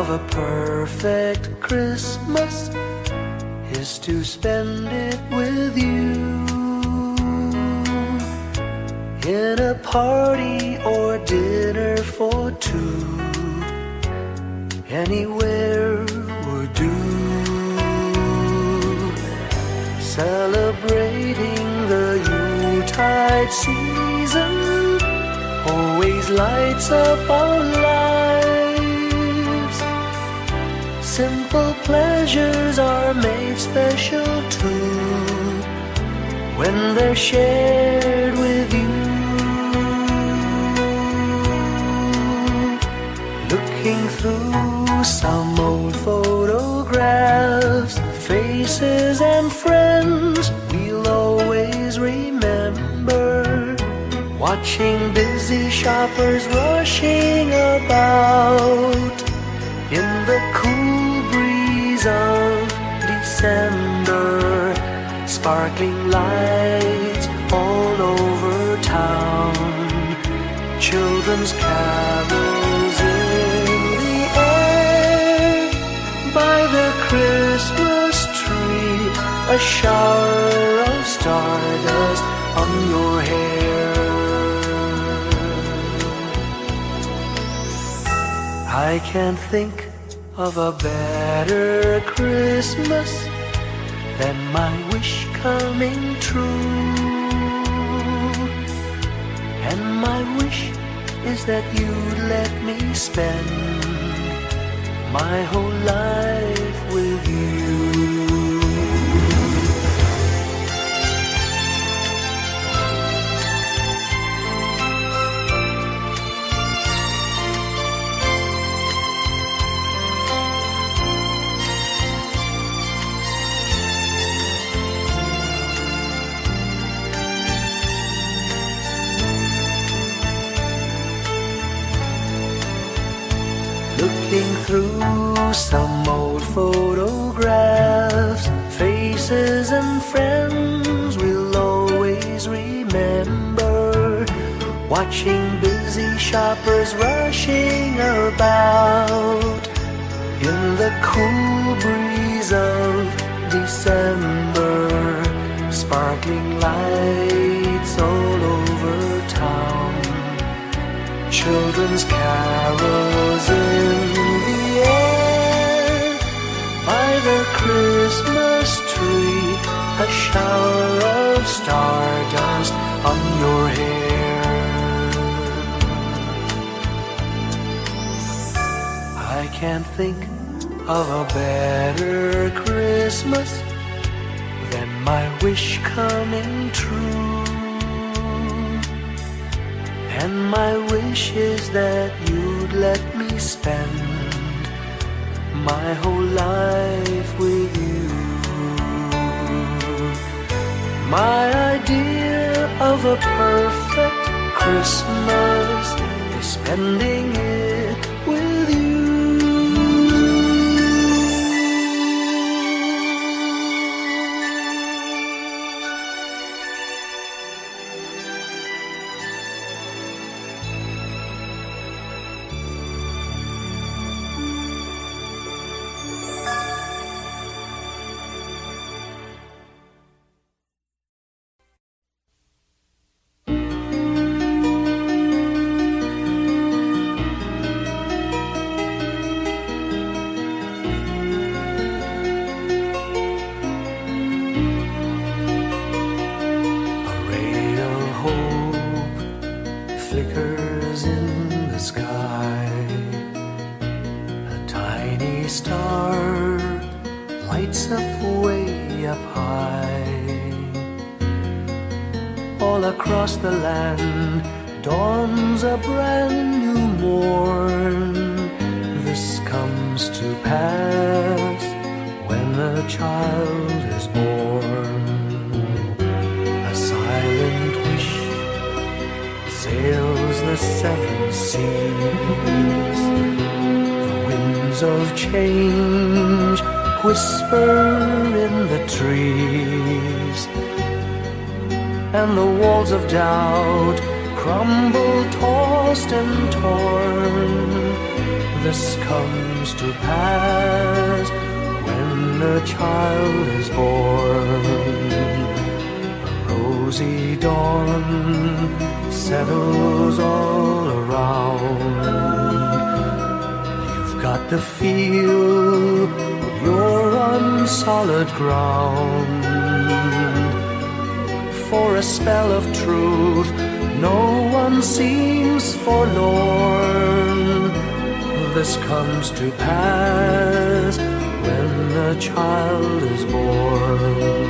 of a perfect Christmas is to spend it with you, in a party or dinner for two. Anywhere would do. Celebrating the Yuletide season always lights up our lives. Simple pleasures are made special too when they're shared with you. Looking through some old photographs, faces and friends we'll always remember. Watching busy shoppers rushing about in the cool breeze of December. Sparkling lights all over town, children's carols in the air. By the Christmas tree, a shower of stardust on your hair. I can't think of a better Christmas than my wish coming true. And my wish is that you'd let me spend my whole life with you. Looking through some old photographs, faces and friends we'll always remember. Watching busy shoppers rushing about in the cool breeze of December. Sparkling lights all over town, children's carols in the air. By the Christmas tree, a shower of stardust on your hair. I can't think of a better Christmas than my wish coming true. And my wish is that you'd let me spend my whole life with you. My idea of a perfect Christmas is spending it with you. Flickers in the sky, a tiny star lights up way up high. All across the land dawns a brand new morn. This comes to pass when a child is born. A silent wish sails the seven seas. The winds of change whisper in the trees, and the walls of doubt crumble, tossed and torn. This comes to pass when a child is born. A rosy dawn settles all around. You've got to feel you're on solid ground. For a spell of truth, no one seems forlorn. This comes to pass when a child is born.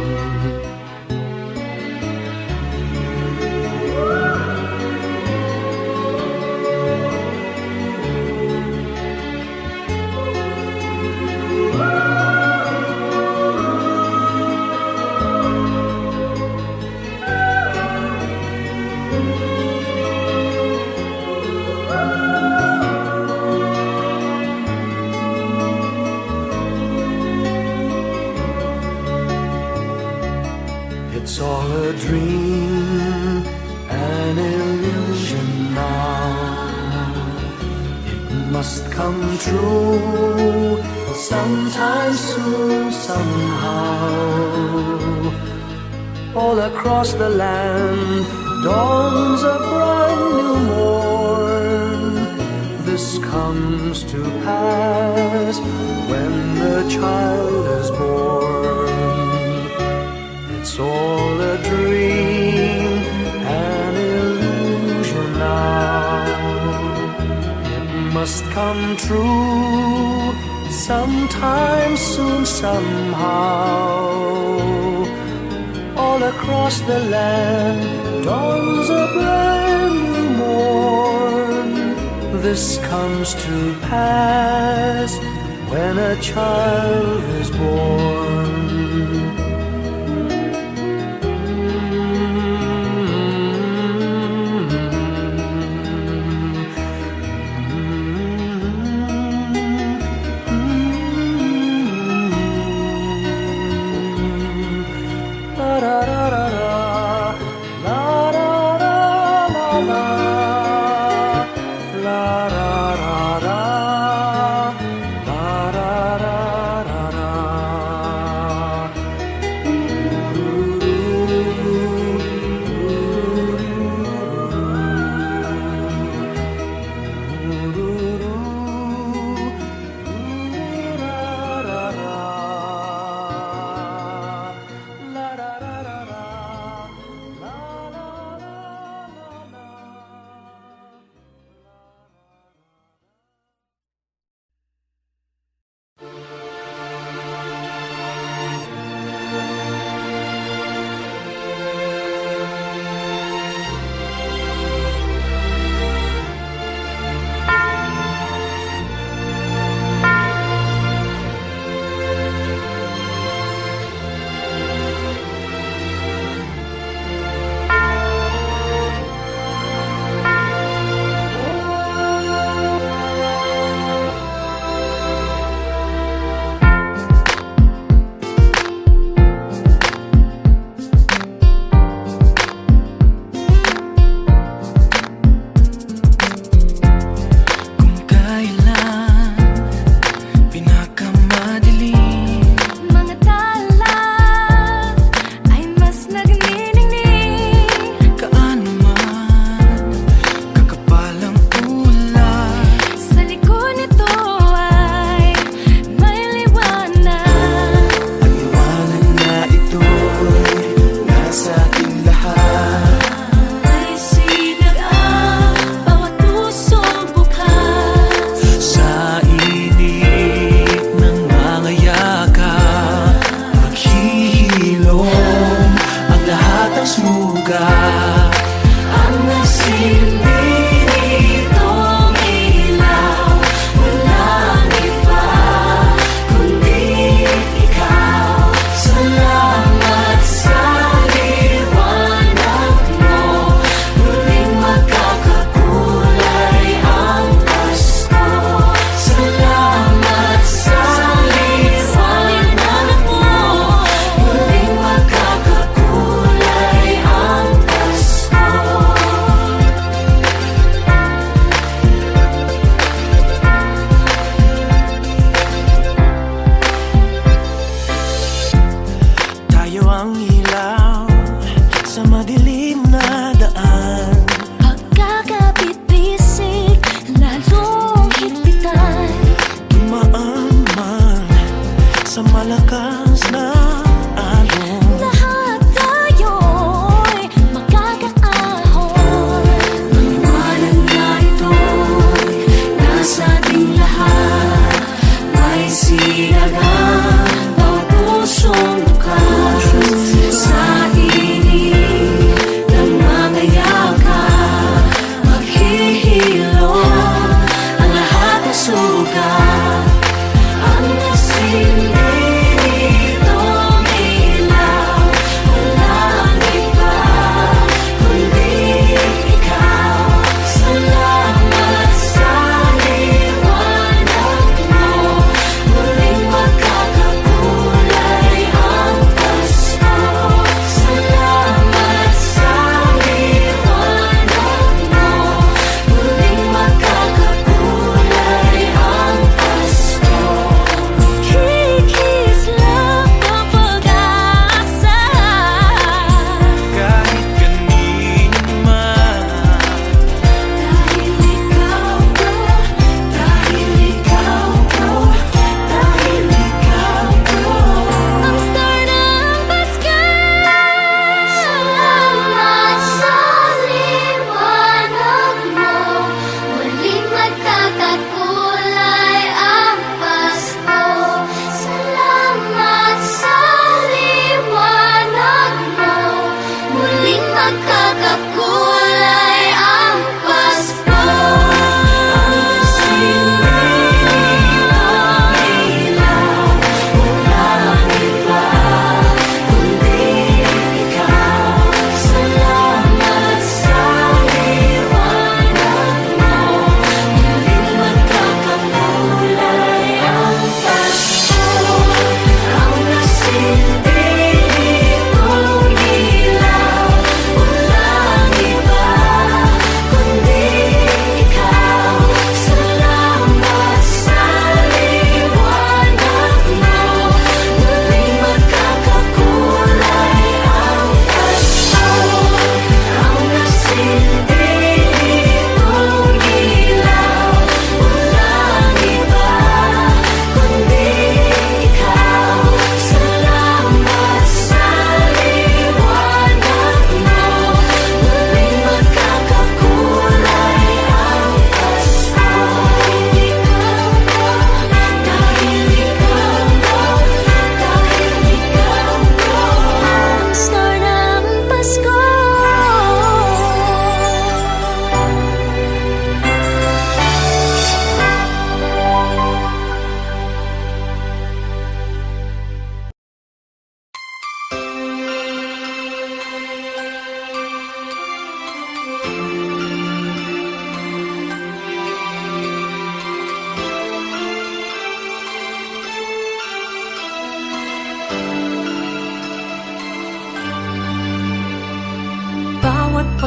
It's all a dream, an illusion now. It must come true sometime soon, somehow. All across the land dawns a brand new morn. This comes to pass when the child is born. It's all a dream, an illusion now. It must come true sometime soon, somehow. All across the land dawns a brand new morn. This comes to pass when a child is born.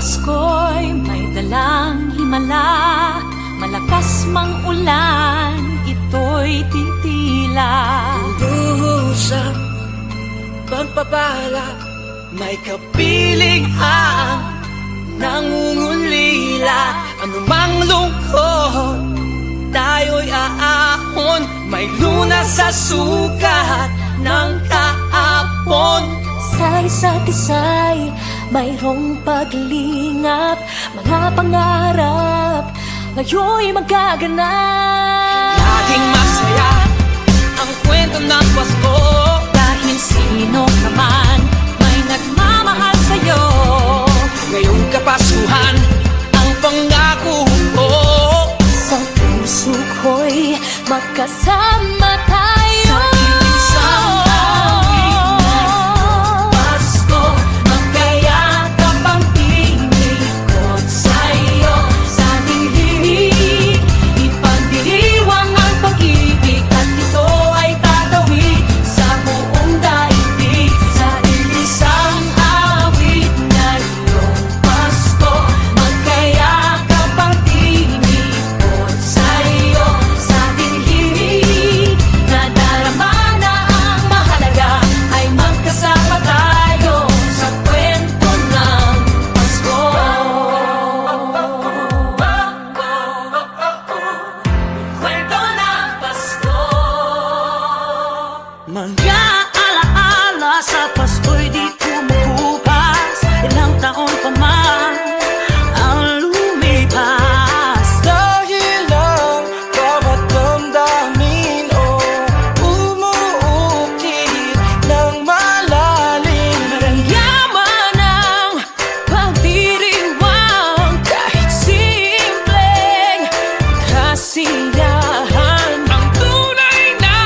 Pasko'y may dalang himala, malakas mang ulan, ito'y titila. Luhusang pagpapala, may kapiling ang nangungulila. Anumang lungkot, tayo'y aahon, may lunas sa sukat ng kahapon. Sa isa't isa'y mayroong paglingap, mga pangarap ngayon'y magaganap. Laging masaya ang kwento ng Pasko, Dahil sino ka man may nagmamahal sa'yo. ngayong Kapaskuhan ang pangako ko. Sa puso ko'y magkasama tayo. Sa isang awit ng Pasko, magkayakap ang tinikot sa'yo. Sa ating himig, ipagdiriwang ang pag-ibig, at ito ay tatawid sa buong daigdig. Sa isang awit ngayong Pasko, magkayakap ang tinikot sa'yo. Sa ating himig, nadarama na ang mahalaga, ay magkasama tayo sa kwento ng Pasko. Kwento ng Pasko. Mga alaala sa Pasko'y di kumukupas, ilang taon pa man ang lumipas. Dahil ang bawat damdamin o umuukit ng malalim. Yaman ang pagdiriwang, kahit simpleng kasiyahan. Ang tunay na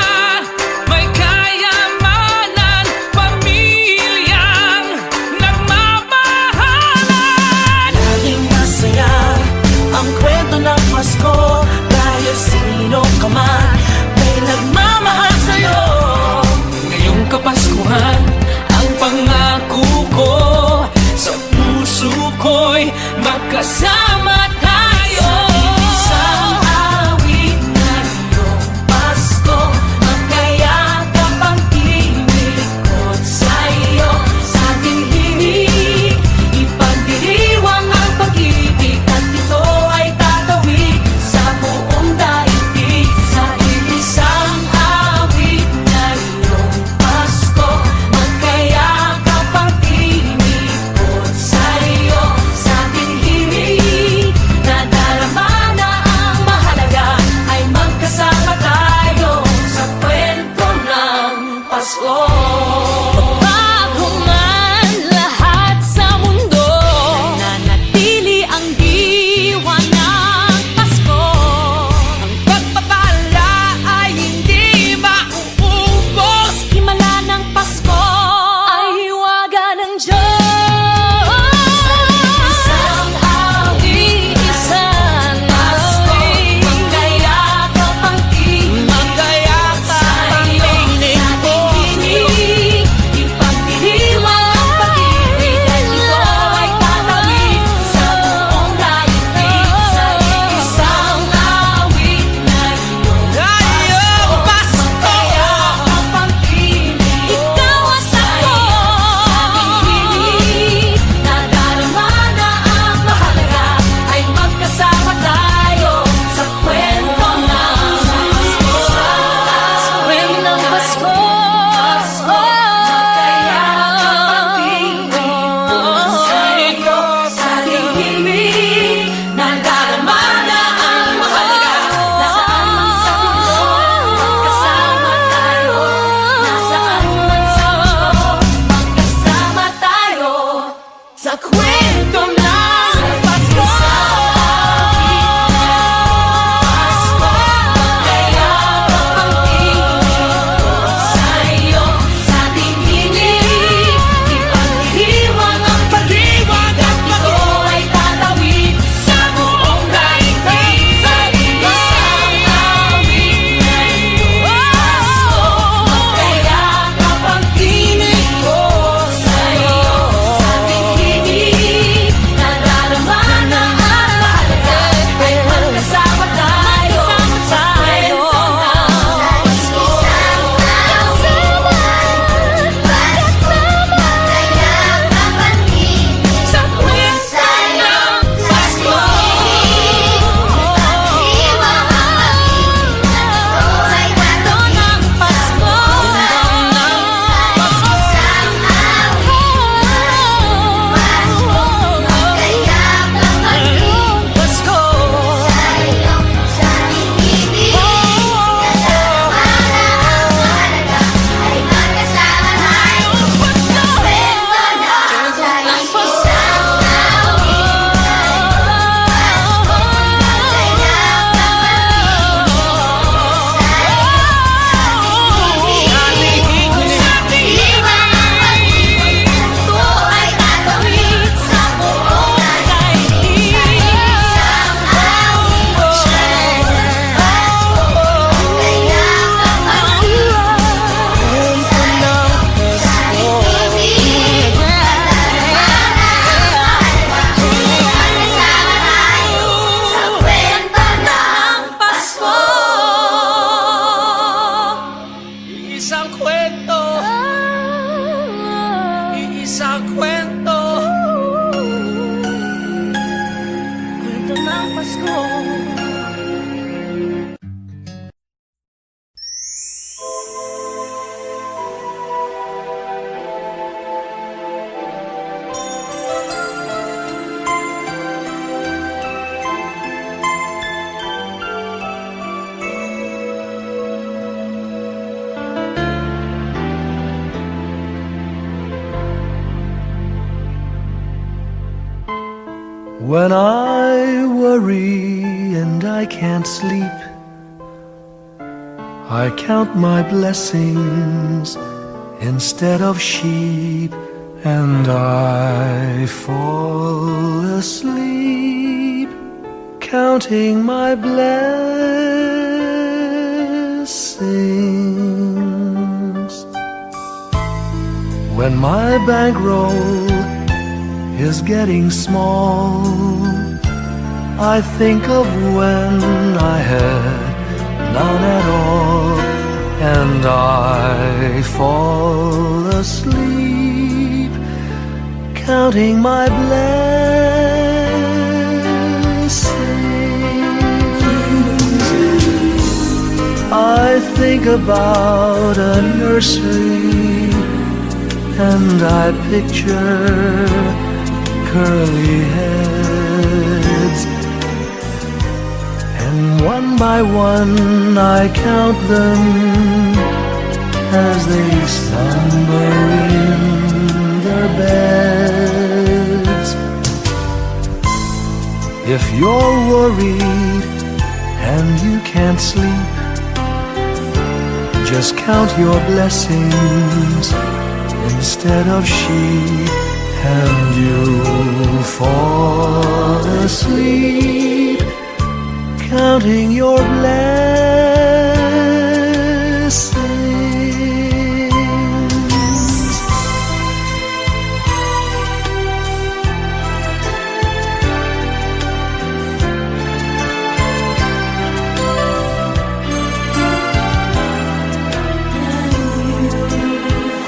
may kayamanan, pamilyang nagmamahalan. Laging masaya ang kwento ng Pasko, dahil sino ka man may nagmamahal sa'yo. Ngayong Kapaskuhan ang pangako ko, sa puso ko'y magkasama tayo. Isang awit ngayong Pasko, magkayakap ang tinikot sa'yo. Sa ating himig, ipagdiriwang ang pag-ibig, at ito ay tatawid sa buong daigdig. Sa isang awit ngayong Pasko, magkayakap ang tinikot sa'yo. Sa ating himig, When I worry and I can't sleep, I count my blessings instead of sheep, and I fall asleep counting my blessings. When my bankroll is getting small, I think of when I had none at all, and I fall asleep counting my blessings. I think about a nursery, and I picture curly heads, and one by one I count them as they slumber in their beds. If you're worried and you can't sleep, just count your blessings instead of sheep, and you'll fall asleep counting your blessings.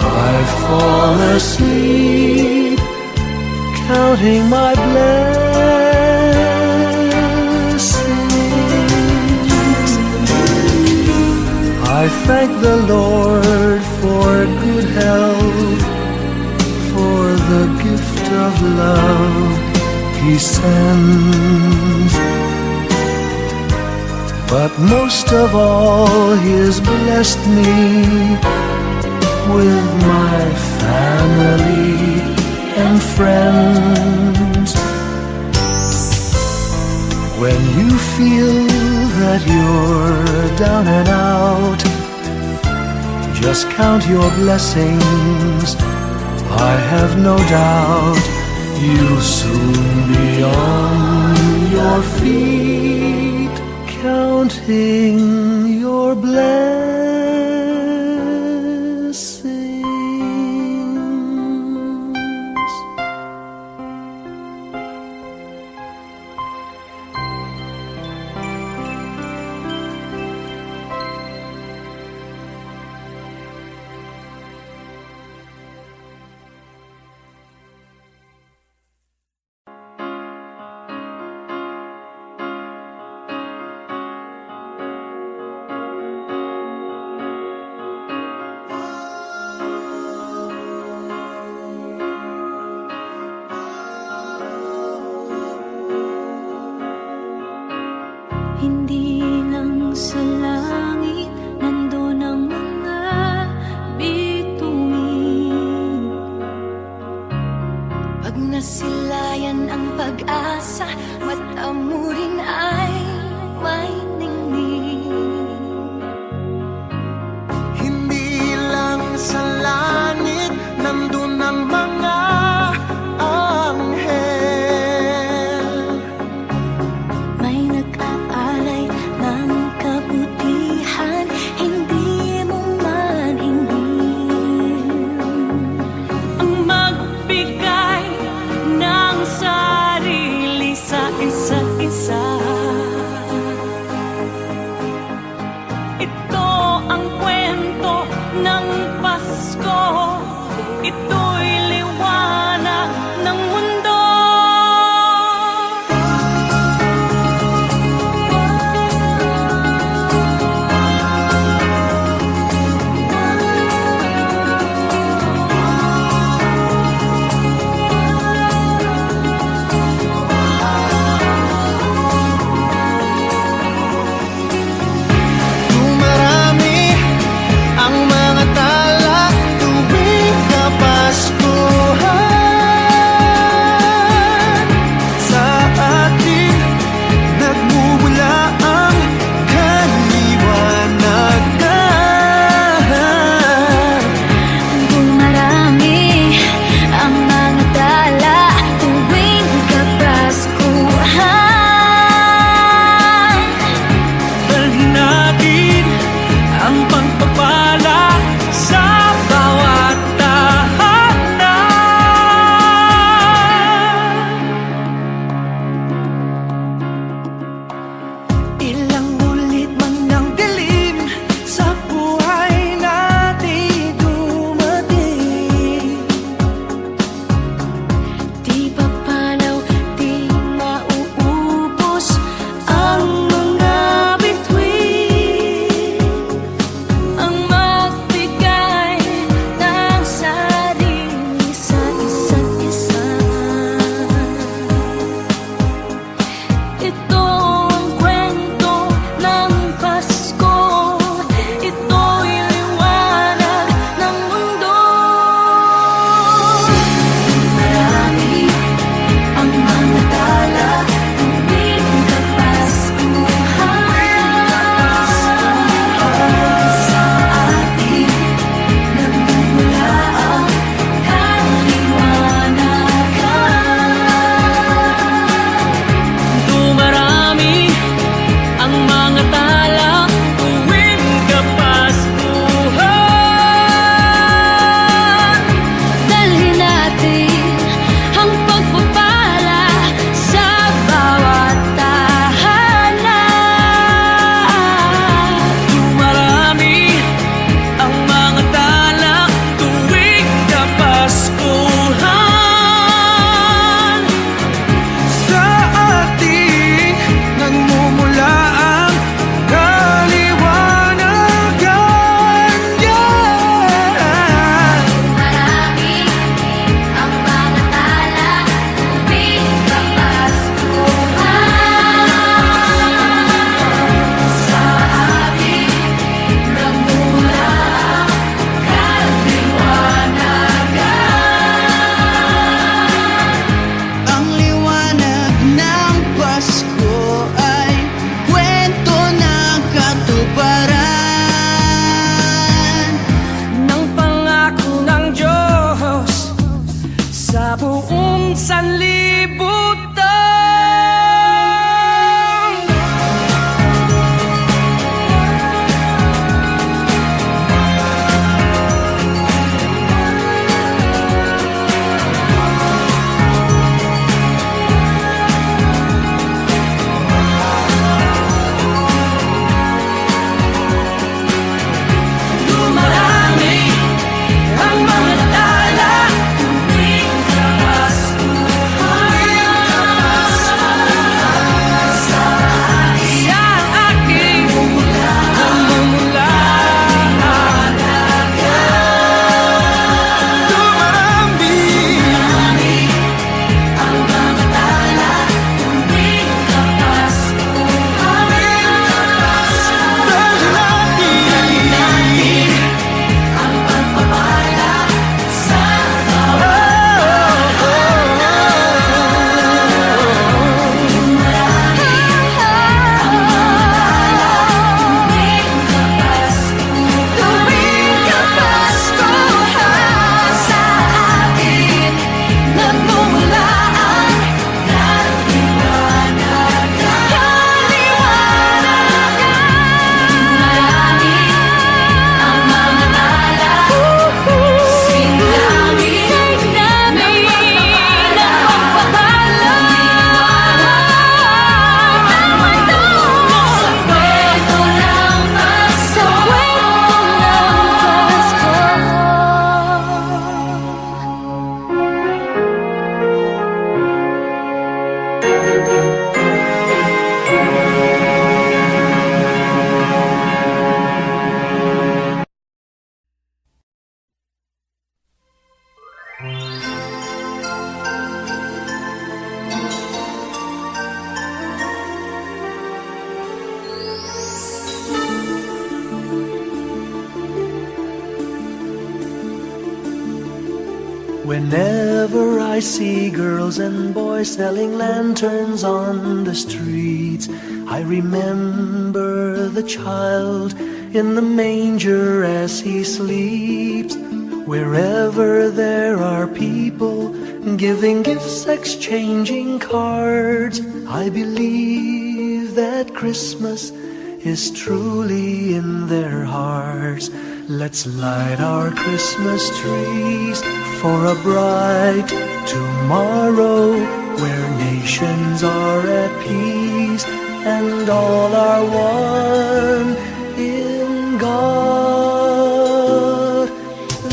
I fall asleep counting my blessings. I thank the Lord for good health, for the gift of love He sends. But most of all, He has blessed me with my family and friends. When you feel that you're down and out, just count your blessings. I have no doubt you'll soon be on your feet, counting your blessings. Hindi lang sa langit nandun ang mga bituin. Pag nasilayan ang pag-asa, mata mo rin ay may ningning. Hindi lang sa langit nandun ang mga anghel. May nag-aalay ng kabutihan, hindi mo man hingin. Ang magbigay ng sarili sa isa't isa. Whenever I see girls and boys selling lanterns on the streets, I remember the child in the manger as he sleeps. Wherever there are people giving gifts, exchanging cards, I believe that Christmas is truly in their hearts. Let's light our Christmas trees for a bright tomorrow, where nations are at peace and all are one in God.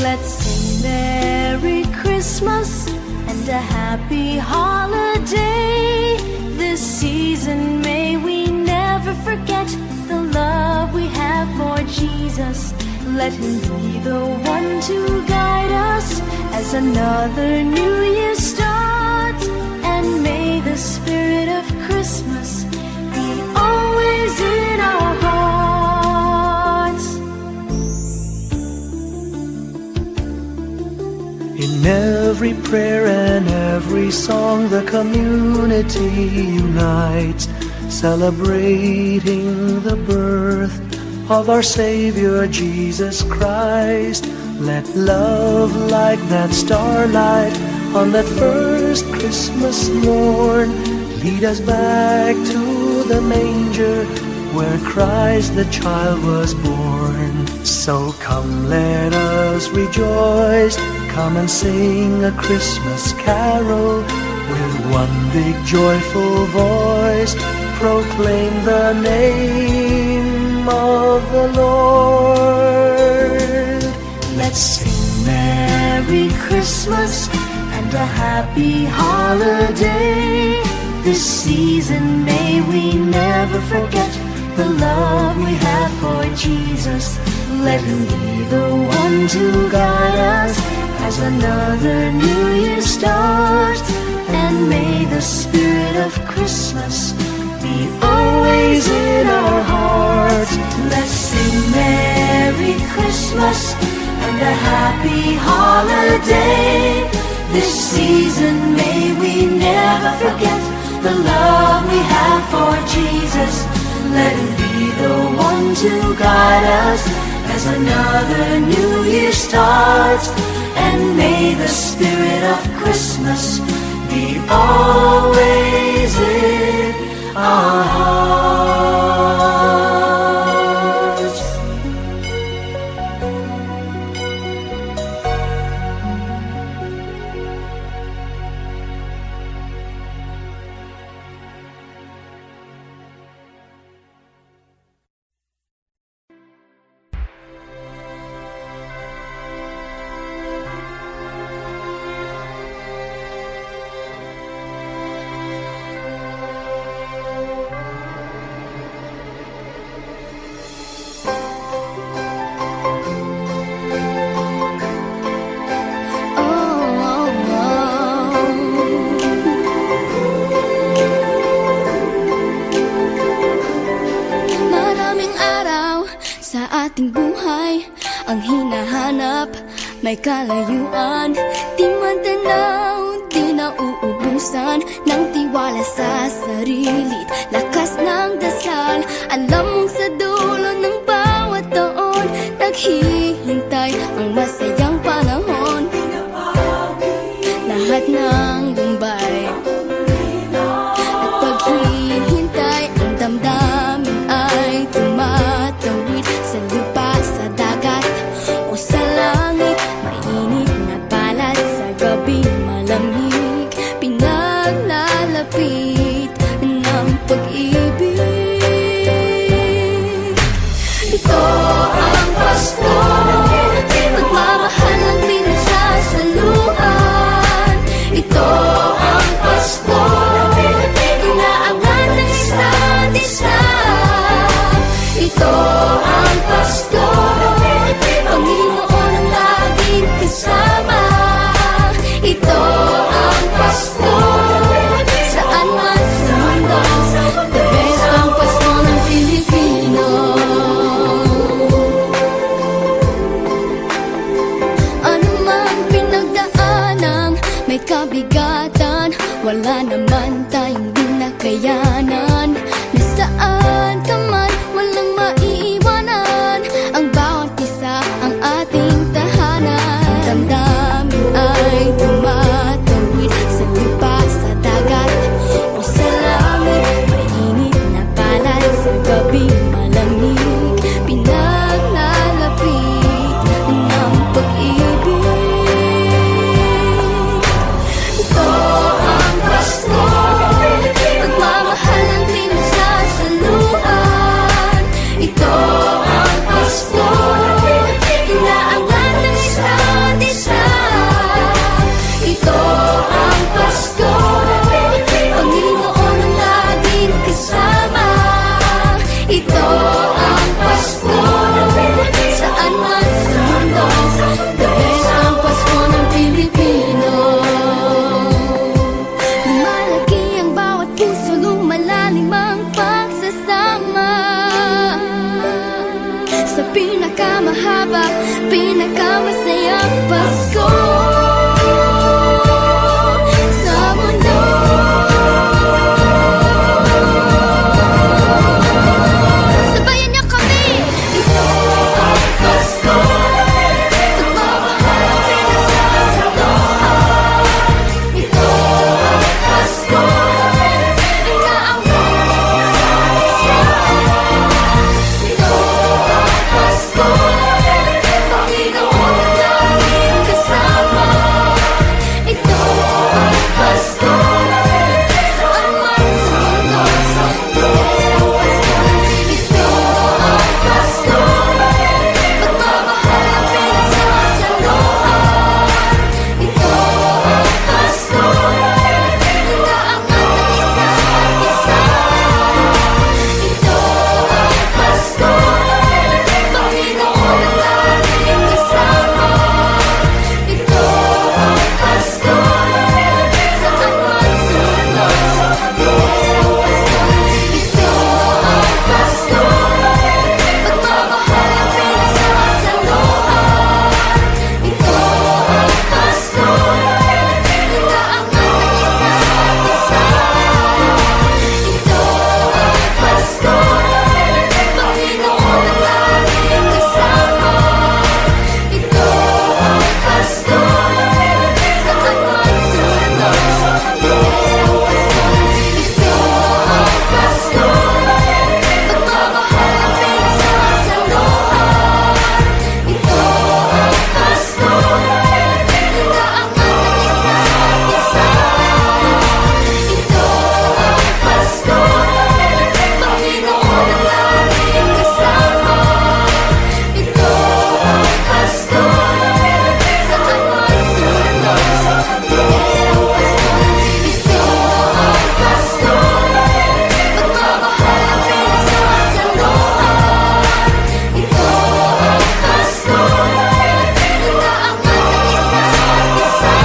Let's sing Merry Christmas and a happy holiday. This season may we never forget the love we have for Jesus. Let him be the one to guide us as another new year starts. And may the spirit of Christmas be always in our hearts. In every prayer and every song, the community unites, celebrating the birth of our Savior Jesus Christ. Let love like that starlight on that first Christmas morn lead us back to the manger where Christ the child was born. So come, let us rejoice, come and sing a Christmas carol with one big joyful voice, proclaim the name of the Lord. Let's sing Merry Christmas and a happy holiday. This season may we never forget the love we have for Jesus. Let him be the one to guide us as another new year starts. And may the spirit of Christmas be always in our hearts. Let's sing Merry Christmas and a happy holiday. This season may we never forget the love we have for Jesus. Let him be the one to guide us as another new year starts. And may the spirit of Christmas be always in our hearts. ating buhay ang hinahanap, may kalayuan, di man tanaw, di nauubusan ng tiwala sa sarili't lakas ng dasal. Alam mong sa dulo ng bawat taon, naghihintay ang masayang panahon. Lahat ng lumbay at paghihintay, ang damdamin ay tumatawid sa lupa, sa dagat o sa langit. Mainit na balat sa gabi, malamig, pinaglalapit ng pag-ibig. Ito ang Pasko. kakayanan na saan ka man walang maiiwanan. Ang bawat isa ang ating tahanan. Damdamin ay tumatawid sa lupa, sa dagat o sa langit. Mainit na palad sa gabing malamig, pinaglalapit ng pag-ibig. Ito ang Pasko, pagmamahal ng pinagsasaluhan. Ito ang Pasko, inaangat ng isa't isa. Ito ang Pasko, Panginoon ang laging kasama. Ito ang Pasko, saan man sa mundo, the best ang Pasko ng Pilipino. Lumalaki ang bawat puso, lumalalim ang pagsasama. Sa pinakamahaba, pinakamasayang Pasko sa mundo. Sabayan niyo kami! Ito ang Pasko, pagmamahal ang pinagsasaluhan. Ito ang Pasko, inaangat ng isa't isa. Ito ang Pasko, Panginoon ang laging kasama. Ito ang Pasko, saan man sa mundo, the best ang Pasko. Ito ang Pasko, pagmamahal ang pinagsasaluhan. Ito ang Pasko, inaangat ng isa't isa. Ito ang Pasko, Panginoon ang laging kasama. Ito ang Pasko, saan man sa mundo, the best ang Pasko. Ito ang Pasko, pagmamahal ang pinagsasaluhan. Ito ang Pasko, inaangat ng isa't isa. Ito ang Pasko, Panginoon ang laging kasama. Ito ang Pasko, saan man sa mundo, the best ang Pasko. Ito ang Pasko, pagmamahal ang pinagsasaluhan. Ito ang Pasko, inaangat ng isa't isa. Ito ang Pasko, Panginoon ang laging kasama. Ito ang Pasko, saan man sa mundo, the best ang Pasko. Ito ang Pasko, pagmamahal ang pinagsasaluhan. Ito ang Pasko, inaangat ng isa't isa.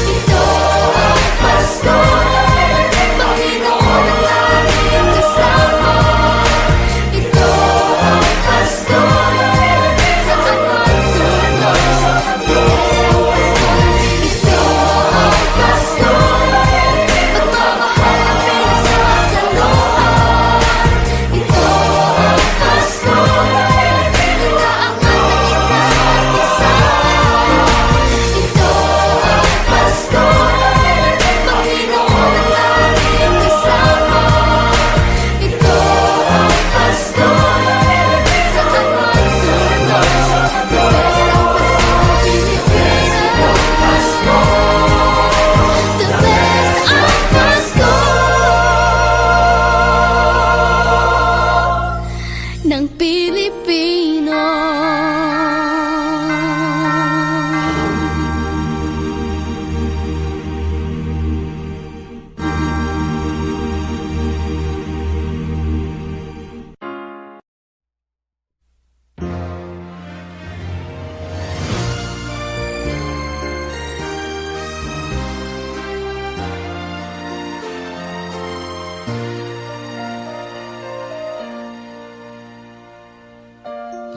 Ito ang Pasko, Panginoon ang laging kasama. Ito ang Pasko, saan man sa mundo, the best ang Pasko. Ito ang Pasko, pagmamahal ang pinagsasaluhan. Ito ang Pasko, inaangat ng isa't isa. Ito ang Pasko, Panginoon ang laging kasama. Ito ang Pasko, saan man sa mundo, the best ang Pasko. Pilipino Pasko, the best ang Pasko ng Pilipino.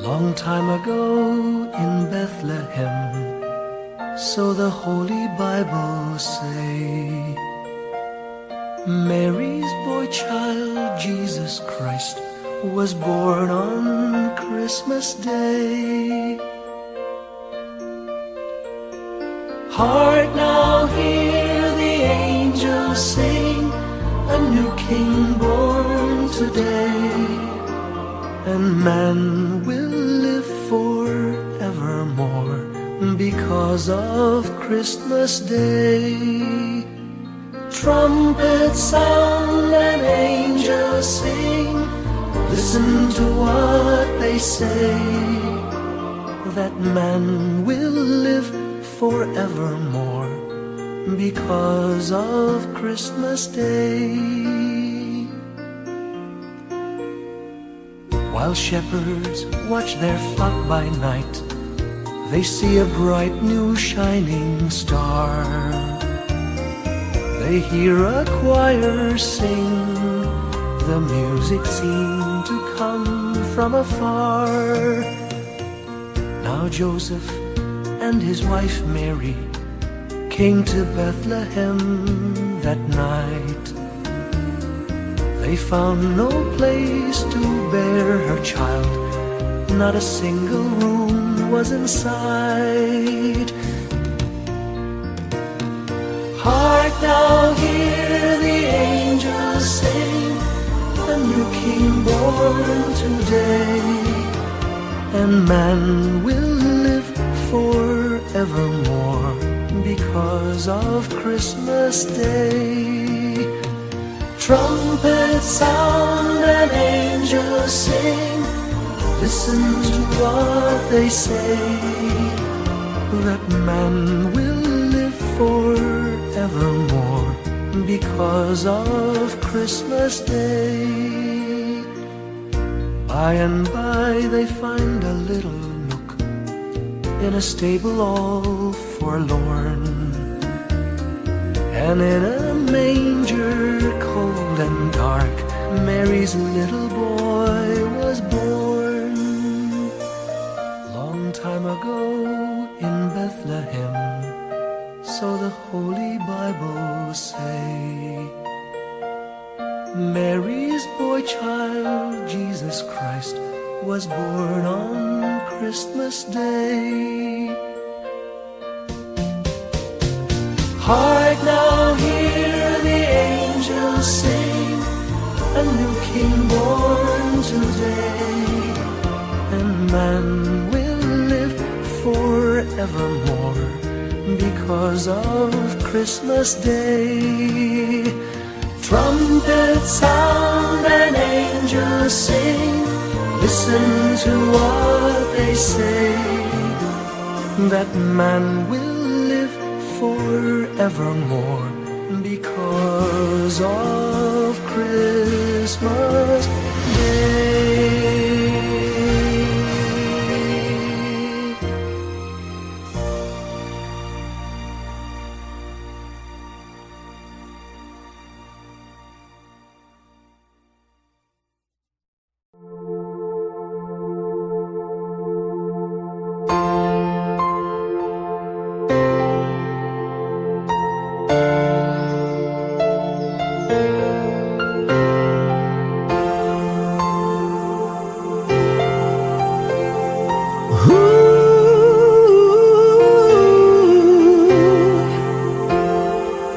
Long time ago in Bethlehem, so the Holy Bible say, Mary's boy child, Jesus Christ, was born on Christmas Day. Heart, now hear the angels sing, a new King born today, and man will live forevermore because of Christmas Day. Trumpets sound and angels sing, listen to what they say, that man will live forevermore because of Christmas Day. While shepherds watch their flock by night, they see a bright new shining star. They hear a choir sing, the music seemed to come from afar. Now Joseph and his wife Mary came to Bethlehem that night. They found no place to bear her child, not a single room was in sight. Hark now, hear the angels sing, a new King born today, and man will live forevermore because of Christmas Day. Trumpets sound and angels sing, listen to what they say, that man will live forevermore because of Christmas Day. By and by they find a little nook in a stable all forlorn, and in a manger cold and dark, Mary's little boy was born. Long time ago in Bethlehem, so the Holy Bible say, Mary's boy child, Jesus Christ, was born on Christmas Day. Hark now, hear the angels sing, a new King born today, and man will live forevermore because of Christmas Day. Trumpets sound and angels sing, listen to what they say, that man will live forevermore because of Christmas Day.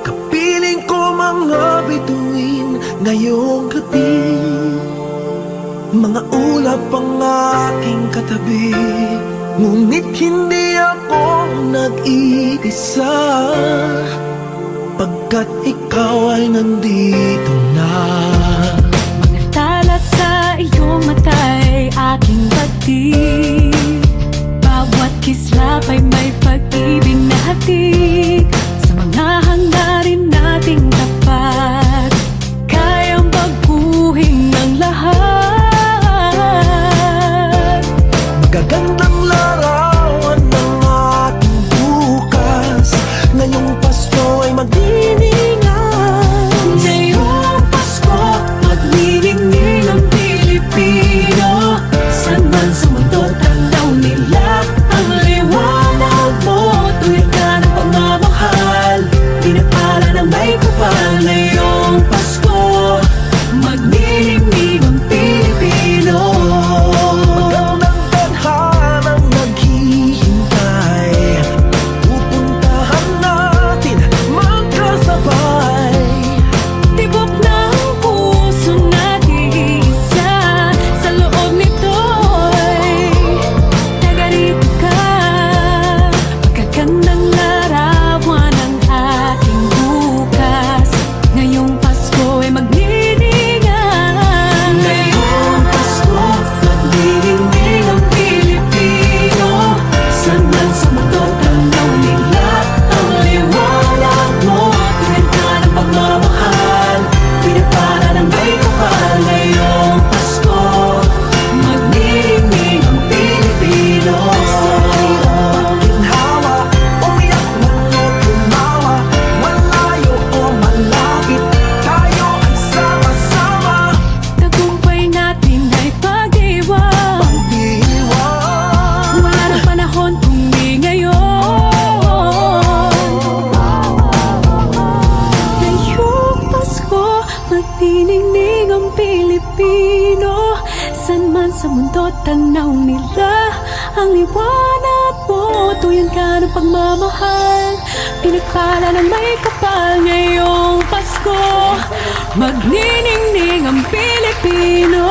Kapiling ko mga bituin ngayong gabi, mga ulap ang aking katabi, ngunit hindi ako nag-iisa, pagkat ikaw ay nandito na. Mga tala sa iyong mata'y aking batid, bawat kislap ay may pag-ibig na hatid, sa mga hangarin nating tapat, kayang baguhin ng lahat. Magagandang larawan ng ating bukas, ngayong Pasko ay magdiningan. Ngayong Pasko, magniningning ang Pilipino, saan man sa mundo tanaw nila ang liwanag mo, tuwid ka ng pangalan. Magniningning ang Pilipino, san man sa mundo tanaw nila ang liwanag mo. Tuyan ka ng pagmamahal, pinagpala ng may kapal ngayong Pasko. Magniningning ang Pilipino,